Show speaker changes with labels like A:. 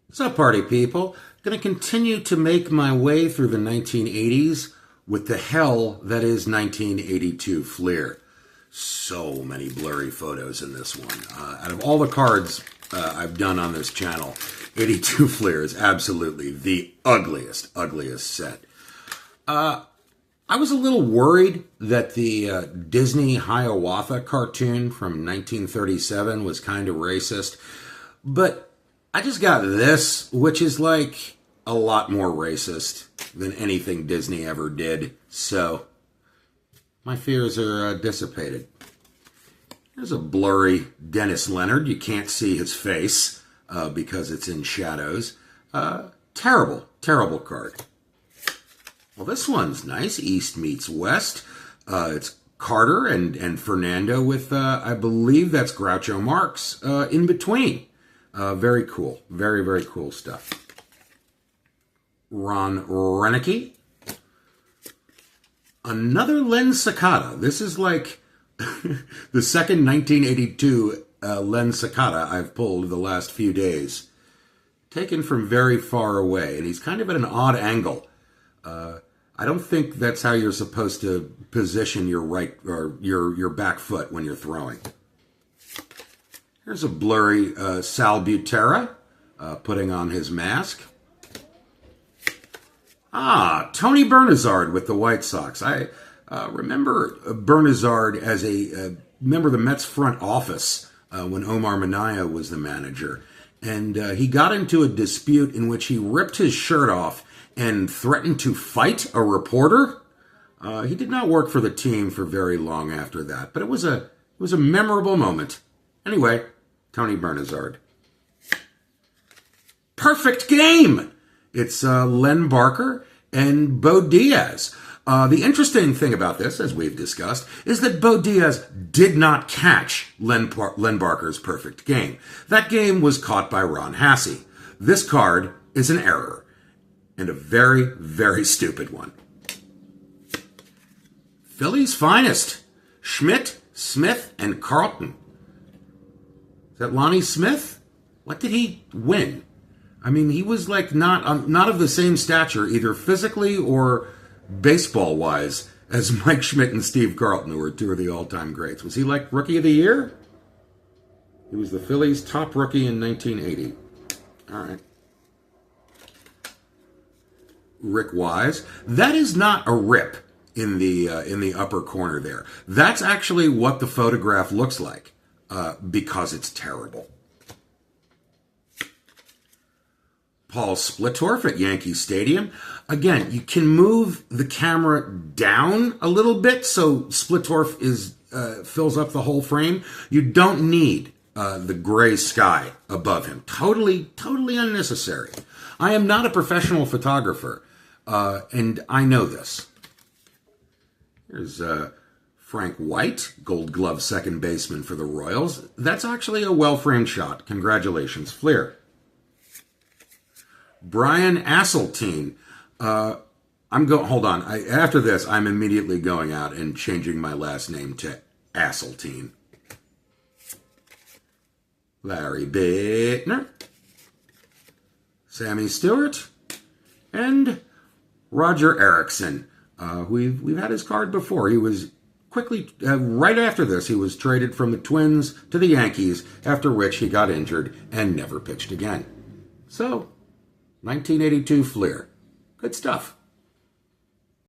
A: What's up, party people? Going to continue to make my way through the 1980s with the hell that is 1982 Fleer. So many blurry photos in this one. Out of all the cards I've done on this channel, 82 Fleer is absolutely the ugliest set. I was a little worried that the Disney Hiawatha cartoon from 1937 was kind of racist, but I just got this, which is like a lot more racist than anything Disney ever did, so my fears are dissipated. There's a blurry Dennis Leonard. You can't see his face because it's in shadows. Terrible card. Well, this one's nice. East meets West. It's Carter and Fernando with, I believe that's Groucho Marx in between. Very cool. Very cool stuff. Ron Renicky. Another Len Sakata. This is like the second 1982 Len Sakata I've pulled the last few days. Taken from very far away, and he's kind of at an odd angle. I don't think that's how you're supposed to position your right or your back foot when you're throwing. Here's a blurry Sal Butera putting on his mask. Tony Bernazard with the White Sox. I remember Bernazard as a member of the Mets front office when Omar Minaya was the manager. And he got into a dispute in which he ripped his shirt off and threatened to fight a reporter. He did not work for the team for very long after that, but it was a memorable moment. Anyway, Tony Bernazard. Perfect game! It's Len Barker and Bo Diaz. The interesting thing about this, as we've discussed, is that Bo Diaz did not catch Len Barker's perfect game. That game was caught by Ron Hasse. This card is an error, and a very stupid one. Philly's finest. Schmidt, Smith, and Carlton. Is that Lonnie Smith? What did he win? I mean, he was like not of the same stature, either physically or baseball-wise, as Mike Schmidt and Steve Carlton, who were two of the all-time greats. Was he like Rookie of the Year? He was the Phillies' top rookie in 1980. All right. Rick Wise. That is not a rip in the upper corner there. That's actually what the photograph looks like. Because it's terrible. Paul Splitorf at Yankee Stadium. Again, you can move the camera down a little bit so Splitorf fills up the whole frame. You don't need the gray sky above him. Totally unnecessary. I am not a professional photographer, and I know this. Here's Frank White, Gold Glove second baseman for the Royals. That's actually a well-framed shot. Congratulations, Fleer. Brian Asseltine. Hold on. After this, I'm immediately going out and changing my last name to Asseltine. Larry Bittner. Sammy Stewart. And Roger Erickson. We've had his card before. He was quickly, right after this, he was traded from the Twins to the Yankees, after which he got injured and never pitched again. So, 1982 Fleer. Good stuff.